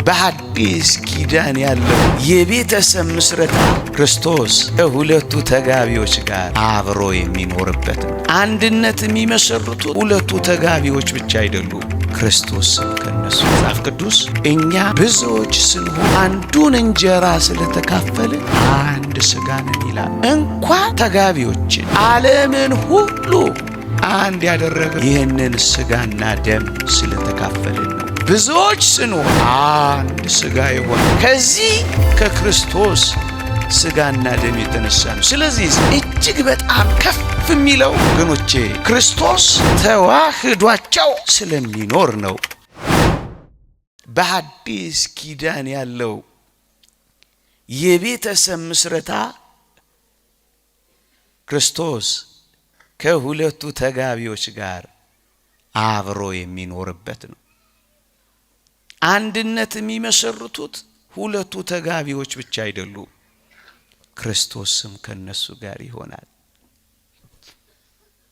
በአዲስ ኪዳን ያለው የቤተሰብ ምስረታ ክርስቶስ ከሁለቱ ተጋቢዎች ጋር አብሮ የሚኖርበት ነው። አንድነት የሚመሰርቱ ሁለቱ ተጋቢዎች ብቻ አይደሉም፣ ክርስቶስም ከነሱ። መጽሐፍ ቅዱስ እኛ ብዙዎች ስንሆን አንዱን እንጀራ ስለተካፈልን አንድ ሥጋ ነን ይላል። እንኳን ተጋቢዎችን ዓለምን ሁሉ አንድ ያደረገ ይህንን ሥጋና ደም ስለተካፈልን ነው። ብዙዎች ስንሆን አንድ ሥጋ የሆነ ከዚህ ከክርስቶስ ሥጋና ደም የተነሳ ነው። ስለዚህ እጅግ በጣም ከፍ የሚለው ወገኖቼ ክርስቶስ ተዋህዷቸው ስለሚኖር ነው። በአዲስ ኪዳን ያለው የቤተሰብ ምስረታ ክርስቶስ ከሁለቱ ተጋቢዎች ጋር አብሮ የሚኖርበት ነው። አንድነት የሚመሰርቱት ሁለቱ ተጋቢዎች ብቻ አይደሉም፣ ክርስቶስም ከነሱ ጋር ይሆናል።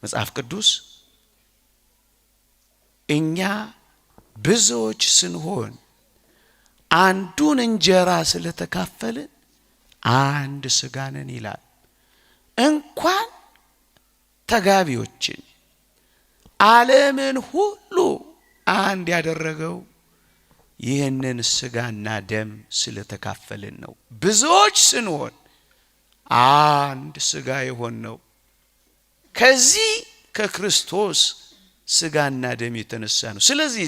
መጽሐፍ ቅዱስ እኛ ብዙዎች ስንሆን አንዱን እንጀራ ስለተካፈልን አንድ ሥጋ ነን ይላል። እንኳን ተጋቢዎችን ዓለምን ሁሉ አንድ ያደረገው ይህንን ሥጋና ደም ስለተካፈልን ነው። ብዙዎች ስንሆን አንድ ሥጋ የሆነው ከዚህ ከክርስቶስ ሥጋና ደም የተነሳ ነው። ስለዚህ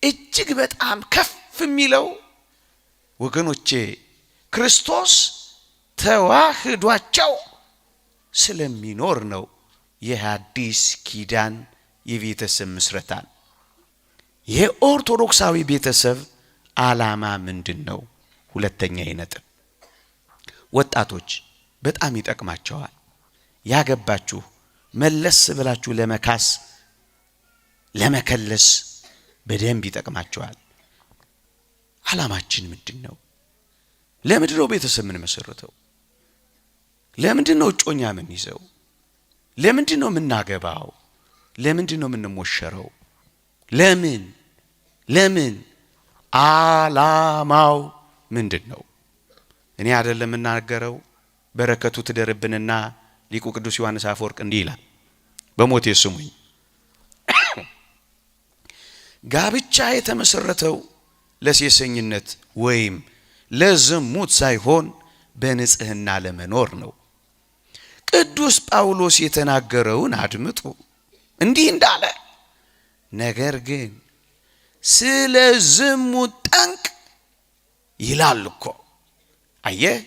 እጅግ በጣም ከፍ የሚለው ወገኖቼ ክርስቶስ ተዋህዷቸው ስለሚኖር ነው። የሐዲስ ኪዳን የቤተሰብ ምስረታን የኦርቶዶክሳዊ ቤተሰብ ዓላማ ምንድነው? ሁለተኛ ነጥብ ወጣቶች በጣም ይጠቅማቸዋል። ያገባችሁ መለስ ብላችሁ ለመካስ ለመከለስ በደንብ ይጠቅማቸዋል። ዓላማችን ምንድነው? ለምንድነው ቤተሰብ ምን መሰረተው? ለምንድነው እጮኛ ምን ይዘው? ለምንድነው ምናገባው? ለምንድነው ምንሞሸረው? ለምን ዓላማው ምንድነው? እኔ አይደለም የምናገረው፣ በረከቱ ትደርብንና ሊቁ ቅዱስ ዮሐንስ አፈወርቅ እንዲህ ይላል። በሞቴ ስሙኝ። ጋብቻ የተመሰረተው ለሴሰኝነት ወይም ለዝሙት ሳይሆን በንጽህና ለመኖር ነው። ቅዱስ ጳውሎስ የተናገረውን አድምጡ። እንዲህ እንዳለ ነገር ግን ስለ ዝሙት ጠንቅ ይላል እኮ። አየህ፣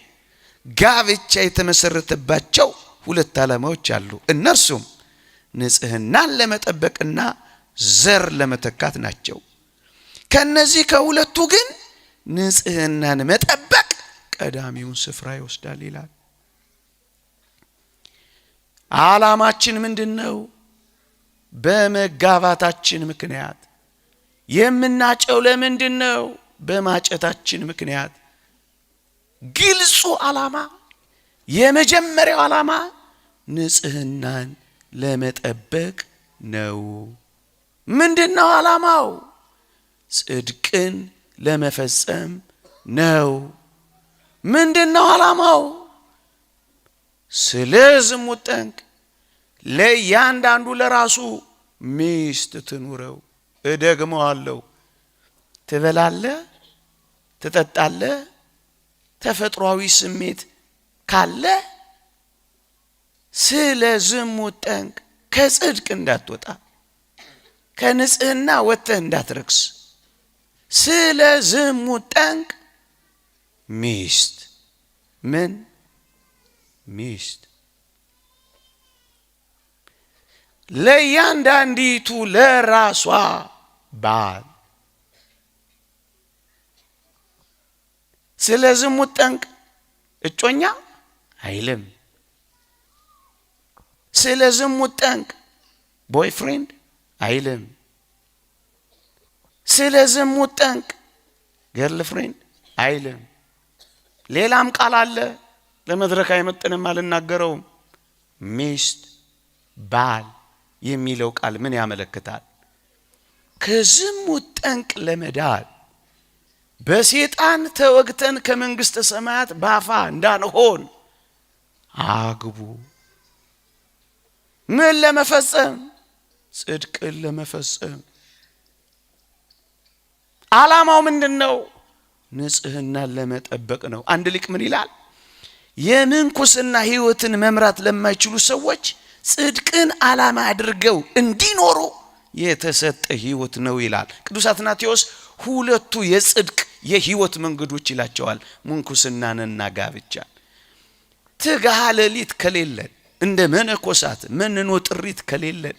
ጋብቻ የተመሰረተባቸው ሁለት ዓላማዎች አሉ። እነርሱም ንጽህናን ለመጠበቅና ዘር ለመተካት ናቸው። ከነዚህ ከሁለቱ ግን ንጽህናን መጠበቅ ቀዳሚውን ስፍራ ይወስዳል ይላል። ዓላማችን ምንድነው? በመጋባታችን ምክንያት የምናጨው ለምንድነው? በማጨታችን ምክንያት። ግልጹ ዓላማ የመጀመሪያው ዓላማ ንጽህናን ለመጠበቅ ነው። ምንድነው ዓላማው? ጽድቅን ለመፈጸም ነው። ምንድነው ዓላማው? ስለ ዝሙት ጠንቅ ለእያንዳንዱ ለራሱ ሚስት ትኑረው። እደግመዋለሁ፣ ትበላለህ፣ ትጠጣለህ፣ ተፈጥሯዊ ስሜት ካለ ስለ ዝሙት ጠንቅ ከጽድቅ እንዳትወጣ፣ ከንጽህና ወጥተህ እንዳትረክስ ስለ ዝሙት ጠንቅ ሚስት ሚስት ለእያንዳንዲቱ ለራሷ ባል። ስለ ዝሙት ጠንቅ እጮኛ አይልም። ስለ ዝሙት ጠንቅ ቦይፍሬንድ አይልም። ስለ ዝሙት ጠንቅ ገርልፍሬንድ አይልም። ሌላም ቃል አለ፣ ለመድረክ አይመጥንም አልናገረውም። ሚስት ባል የሚለው ቃል ምን ያመለክታል? ከዝሙት ጠንቅ ለመዳን በሰይጣን ተወግተን ከመንግስተ ሰማያት ባፋ እንዳንሆን አግቡ። ምን ለመፈጸም? ጽድቅን ለመፈጸም። ዓላማው ምንድነው? ንጽህናን ለመጠበቅ ነው። አንድ ሊቅ ምን ይላል? የምንኩስና ህይወትን መምራት ለማይችሉ ሰዎች ጽድቅን ዓላማ አድርገው እንዲኖሩ የተሰጠ ህይወት ነው ይላል። ቅዱስ አትናቴዎስ ሁለቱ የጽድቅ የህይወት መንገዶች ይላቸዋል ምንኩስናንና ጋብቻን። ትጋሃ ሌሊት ከሌለን፣ እንደ መነኮሳት መንኖ ጥሪት ከሌለን፣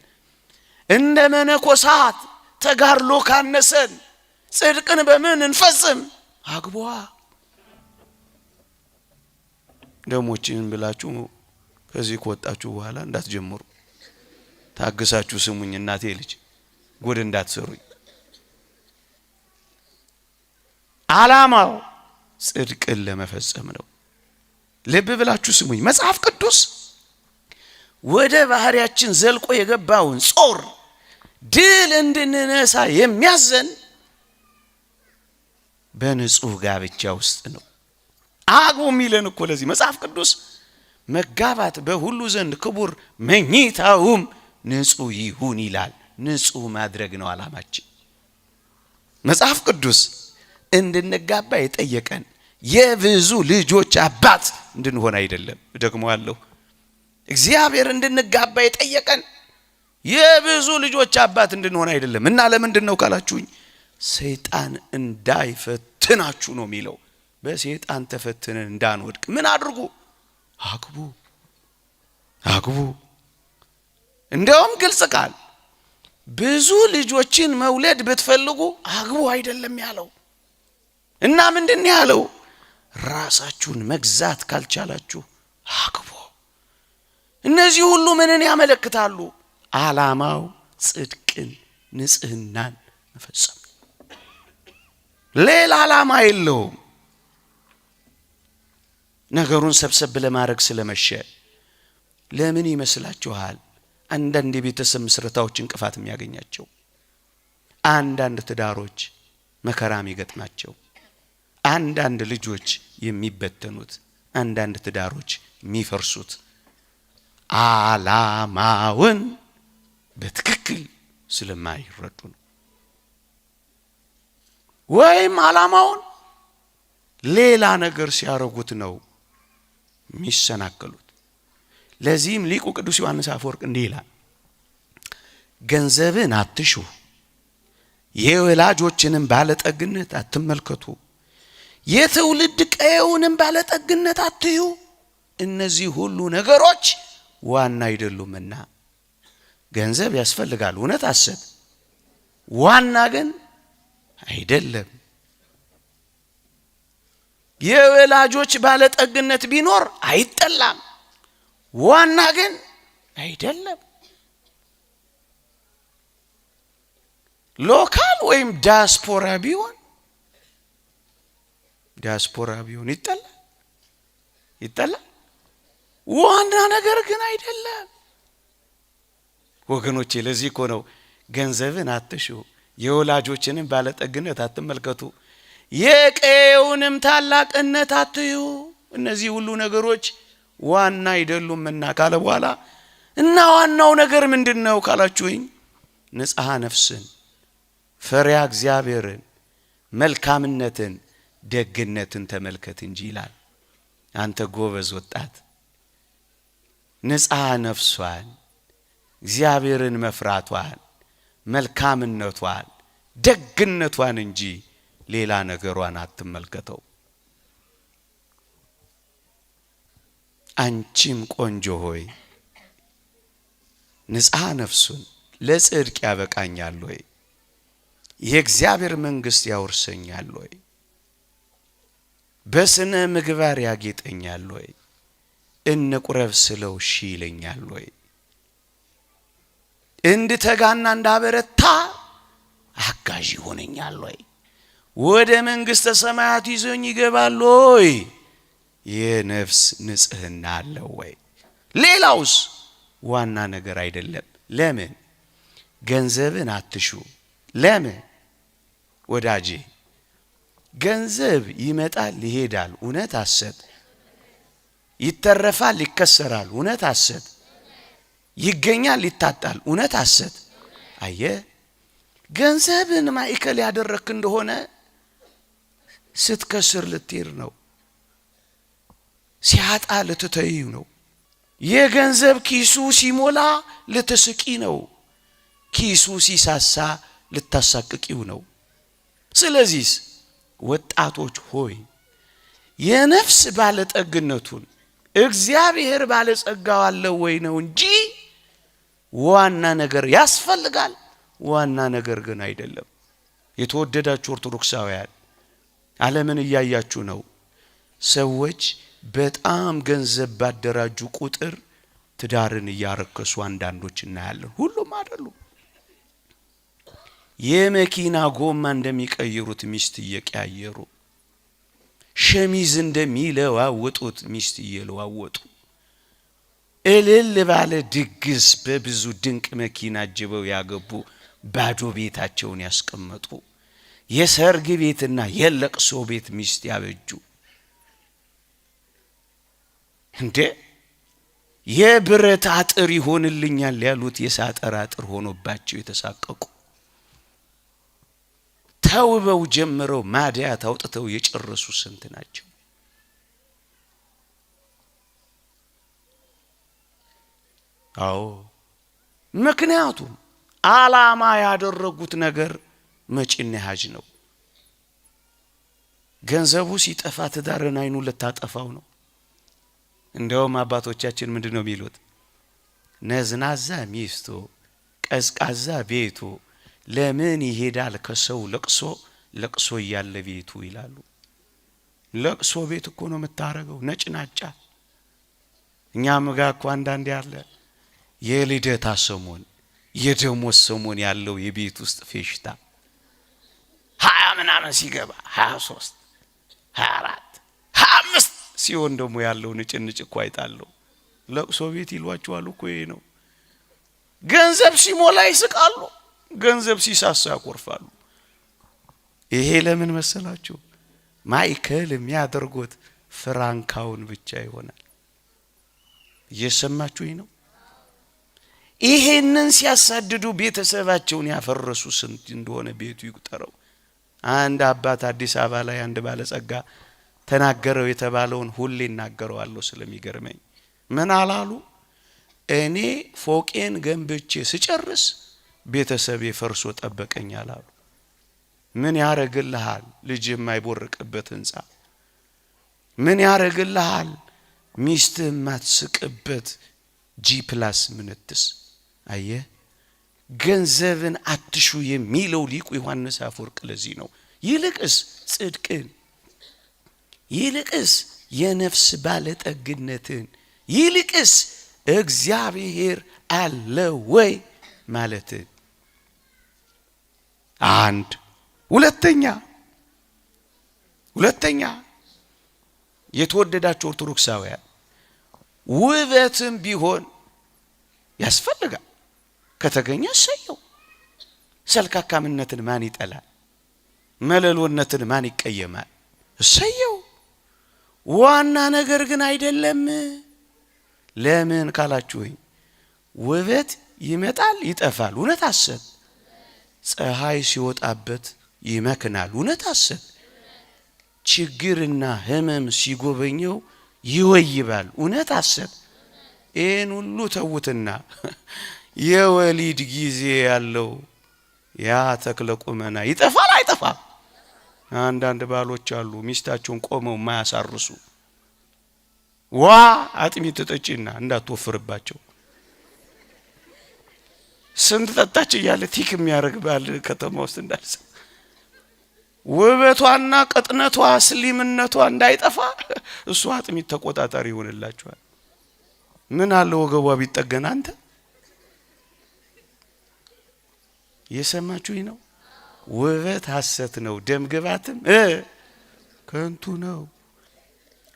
እንደ መነኮሳት ተጋርሎ ካነሰን ጽድቅን በምን እንፈጽም? አግቧ። ደሞችን ብላችሁ ከዚህ ከወጣችሁ በኋላ እንዳትጀምሩ። ታግሳችሁ ስሙኝ እናቴ ልጅ፣ ጉድ እንዳትሰሩኝ። ዓላማው ጽድቅን ለመፈጸም ነው። ልብ ብላችሁ ስሙኝ። መጽሐፍ ቅዱስ ወደ ባህሪያችን ዘልቆ የገባውን ጾር ድል እንድንነሳ የሚያዘን በንጹህ ጋብቻ ውስጥ ነው። አግቡ የሚለን እኮ ለዚህ መጽሐፍ ቅዱስ መጋባት በሁሉ ዘንድ ክቡር መኝታውም ንጹህ ይሁን ይላል። ንጹህ ማድረግ ነው ዓላማችን። መጽሐፍ ቅዱስ እንድንጋባ የጠየቀን የብዙ ልጆች አባት እንድንሆን አይደለም። ደግሞ ያለው እግዚአብሔር እንድንጋባ የጠየቀን የብዙ ልጆች አባት እንድንሆን አይደለም። እና ለምንድነው ካላችሁኝ ሰይጣን እንዳይፈትናችሁ ነው የሚለው። በሰይጣን ተፈትነን እንዳንወድቅ ምን አድርጉ? አግቡ፣ አግቡ። እንደውም ግልጽ ቃል ብዙ ልጆችን መውለድ ብትፈልጉ አግቡ አይደለም ያለው። እና ምንድነው ያለው? ራሳችሁን መግዛት ካልቻላችሁ አግቡ። እነዚህ ሁሉ ምንን ያመለክታሉ? ዓላማው ጽድቅን፣ ንጽህናን መፈጸም። ሌላ ዓላማ የለውም። ነገሩን ሰብሰብ ለማድረግ ስለመሸ ለምን ይመስላችኋል አንዳንድ የቤተሰብ ምስረታዎች እንቅፋት የሚያገኛቸው? አንዳንድ ትዳሮች መከራም ይገጥማቸው፣ አንዳንድ ልጆች የሚበተኑት፣ አንዳንድ ትዳሮች የሚፈርሱት ዓላማውን በትክክል ስለማይረዱ ነው። ወይም ዓላማውን ሌላ ነገር ሲያረጉት ነው የሚሰናከሉት። ለዚህም ሊቁ ቅዱስ ዮሐንስ አፈወርቅ እንዲህ ይላል፣ ገንዘብን አትሹ፣ የወላጆችንም ባለጠግነት አትመልከቱ፣ የትውልድ ቀየውንም ባለጠግነት አትዩ። እነዚህ ሁሉ ነገሮች ዋና አይደሉምና። ገንዘብ ያስፈልጋል፣ እውነት አሰብ፣ ዋና ግን አይደለም። የወላጆች ባለጠግነት ቢኖር አይጠላም፣ ዋና ግን አይደለም። ሎካል ወይም ዲያስፖራ ቢሆን ይጠላል፣ ዋና ነገር ግን አይደለም። ወገኖቼ ለዚህ እኮ ነው ገንዘብን አትሹ፣ የወላጆችንም ባለጠግነት አትመልከቱ፣ የቀየውንም ታላቅነት አትዩ። እነዚህ ሁሉ ነገሮች ዋና አይደሉምና ካለ በኋላ እና ዋናው ነገር ምንድነው ካላችሁኝ ንጽሐ ነፍስን፣ ፈሪሃ እግዚአብሔርን፣ መልካምነትን፣ ደግነትን ተመልከት እንጂ ይላል። አንተ ጎበዝ ወጣት ንጽሐ ነፍሷን፣ እግዚአብሔርን መፍራቷን፣ መልካምነቷን፣ ደግነቷን እንጂ ሌላ ነገሯን አትመልከተው። አንቺም ቆንጆ ሆይ ንጽሐ ነፍሱን ለጽድቅ ያበቃኛል ወይ? የእግዚአብሔር መንግሥት ያወርሰኛል ወይ? በስነ ምግባር ያጌጠኛል ወይ? እንቁረብ ስለው እሺ ይለኛል ወይ? እንድተጋና እንዳበረታ አጋዥ ይሆነኛል ወይ? ወደ መንግሥተ ሰማያት ይዞኝ ይገባል ወይ? የነፍስ ንጽህና አለው ወይ? ሌላውስ ዋና ነገር አይደለም። ለምን? ገንዘብን አትሹ። ለምን? ወዳጄ ገንዘብ ይመጣል ይሄዳል፣ እውነት ሐሰት። ይተረፋል ይከሰራል፣ እውነት ሐሰት። ይገኛል ይታጣል፣ እውነት ሐሰት። አየ ገንዘብን ማዕከል ያደረክ እንደሆነ ስትከስር ልትሄድ ነው፣ ሲያጣ ልትተይው ነው። የገንዘብ ኪሱ ሲሞላ ልትስቂ ነው፣ ኪሱ ሲሳሳ ልታሳቅቂው ነው። ስለዚህ ወጣቶች ሆይ የነፍስ ባለጠግነቱን እግዚአብሔር ባለጸጋው አለው ወይ ነው እንጂ ዋና ነገር ያስፈልጋል፣ ዋና ነገር ግን አይደለም። የተወደዳችሁ ኦርቶዶክሳውያን ዓለምን እያያችሁ ነው። ሰዎች በጣም ገንዘብ ባደራጁ ቁጥር ትዳርን እያረከሱ አንዳንዶች እናያለን። ሁሉም አይደሉም። የመኪና ጎማ እንደሚቀይሩት ሚስት እየቀያየሩ፣ ሸሚዝ እንደሚለዋወጡት ሚስት እየለዋወጡ፣ እልል ባለ ድግስ በብዙ ድንቅ መኪና አጅበው ያገቡ ባዶ ቤታቸውን ያስቀመጡ፣ የሰርግ ቤትና የለቅሶ ቤት ሚስት ያበጁ፣ እንዴ የብረት አጥር ይሆንልኛል ያሉት የሳጠር አጥር ሆኖባቸው የተሳቀቁ፣ ተውበው ጀምረው ማዲያት አውጥተው የጨረሱ ስንት ናቸው? አዎ ምክንያቱም ዓላማ ያደረጉት ነገር መጪና ያጅ ነው። ገንዘቡ ሲጠፋ ትዳርን አይኑ ልታጠፋው ነው። እንደውም አባቶቻችን ምንድነው የሚሉት? ነዝናዛ ሚስቱ ቀዝቃዛ ቤቱ ለምን ይሄዳል ከሰው ለቅሶ ለቅሶ እያለ ቤቱ ይላሉ። ለቅሶ ቤት እኮ ነው የምታረገው ነጭናጫ። እኛም ጋር እኮ አንዳንድ ያለ የልደታ ሰሞን የደሞዝ ሰሞን ያለው የቤት ውስጥ ፌሽታ 20 ምናምን ሲገባ 23 24 25 ሲሆን ደግሞ ያለው ንጭንጭ እኮ አይጣለው። ለቅሶ ቤት ይሏቸዋል እኮ ይሄ ነው። ገንዘብ ሲሞላ ይስቃሉ፣ ገንዘብ ሲሳሳ ያኮርፋሉ። ይሄ ለምን መሰላችሁ? ማዕከል የሚያደርጉት ፍራንካውን ብቻ ይሆናል። እየሰማችሁኝ ነው? ይሄንን ሲያሳድዱ ቤተሰባቸውን ያፈረሱ ስንት እንደሆነ ቤቱ ይቁጠረው። አንድ አባት አዲስ አበባ ላይ አንድ ባለጸጋ ተናገረው የተባለውን ሁሌ እናገረዋለሁ ስለሚገርመኝ። ምን አላሉ? እኔ ፎቄን ገንብቼ ስጨርስ ቤተሰቤ ፈርሶ ጠበቀኝ አላሉ። ምን ያረግልሃል ልጅ የማይቦርቅበት ህንጻ? ምን ያረግልሃል ሚስት የማትስቅበት G+ ምንትስ? አየ ገንዘብን አትሹ የሚለው ሊቁ ዮሐንስ አፈወርቅ ለዚህ ነው። ይልቅስ ጽድቅን፣ ይልቅስ የነፍስ ባለጠግነትን፣ ይልቅስ እግዚአብሔር አለ ወይ ማለት አንድ። ሁለተኛ የተወደዳችሁ ኦርቶዶክሳውያን ውበትም ቢሆን ያስፈልጋል። ከተገኘ ሰየው። ሰልካካምነትን ማን ይጠላል? መለሎነትን ማን ይቀየማል? ሰየው። ዋና ነገር ግን አይደለም። ለምን ካላችሁኝ ውበት ይመጣል ይጠፋል፣ እውነት ሐሰት። ፀሐይ ሲወጣበት ይመክናል፣ እውነት ሐሰት። ችግርና ህመም ሲጎበኘው ይወይባል፣ እውነት ሐሰት። ይህን ሁሉ ተውትና የወሊድ ጊዜ ያለው ያ ተክለ ቁመና ይጠፋል አይጠፋም? አንዳንድ ባሎች አሉ ሚስታቸውን ቆመው ማያሳርሱ። ዋ አጥሚት ተጠጪና እንዳትወፍርባቸው ስንት ጠጣች እያለ ቲክ የሚያደርግ ባል ከተማ ውስጥ እንዳልሰ ውበቷና ቅጥነቷ ስሊምነቷ እንዳይጠፋ እሱ አጥሚት ተቆጣጣሪ ይሆንላችኋል። ምን አለ ወገቧ ቢጠገን አንተ የሰማችሁኝ ነው? ውበት ሐሰት ነው፣ ደም ግባትም ከንቱ ነው።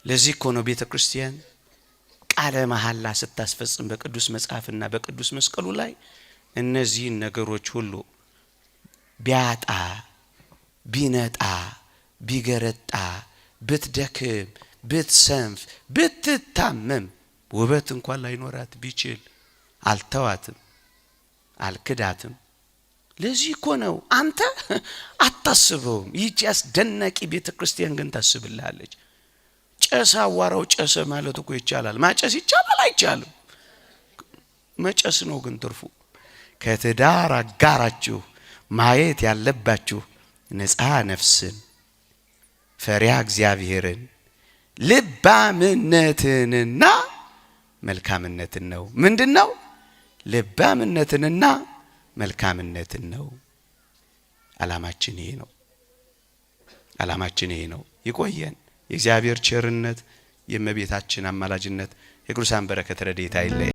ለዚህ እኮ ነው ቤተ ክርስቲያን ቃለ መሐላ ስታስፈጽም በቅዱስ መጽሐፍና በቅዱስ መስቀሉ ላይ እነዚህን ነገሮች ሁሉ ቢያጣ ቢነጣ ቢገረጣ ብትደክም ብትሰንፍ ብትታመም ውበት እንኳን ላይኖራት ቢችል አልተዋትም አልክዳትም። ለዚህ እኮ ነው አንተ አታስበውም። ይህች አስደናቂ ቤተክርስቲያን ግን ታስብልሃለች። ጨሳ አዋራው ጨሰ ማለት እኮ ይቻላል። ማጨስ ይቻላል አይቻልም? መጨስ ነው ግን ትርፉ። ከትዳር አጋራችሁ ማየት ያለባችሁ ነፃ ነፍስን፣ ፈሪሃ እግዚአብሔርን፣ ልባምነትንና መልካምነትን ነው። ምንድነው? ልባምነትንና መልካምነትን ነው። ዓላማችን ይሄ ነው። ዓላማችን ይሄ ነው። ይቆየን። የእግዚአብሔር ቸርነት፣ የእመቤታችን አማላጅነት፣ የቅዱሳን በረከት ረድኤት አይለየን።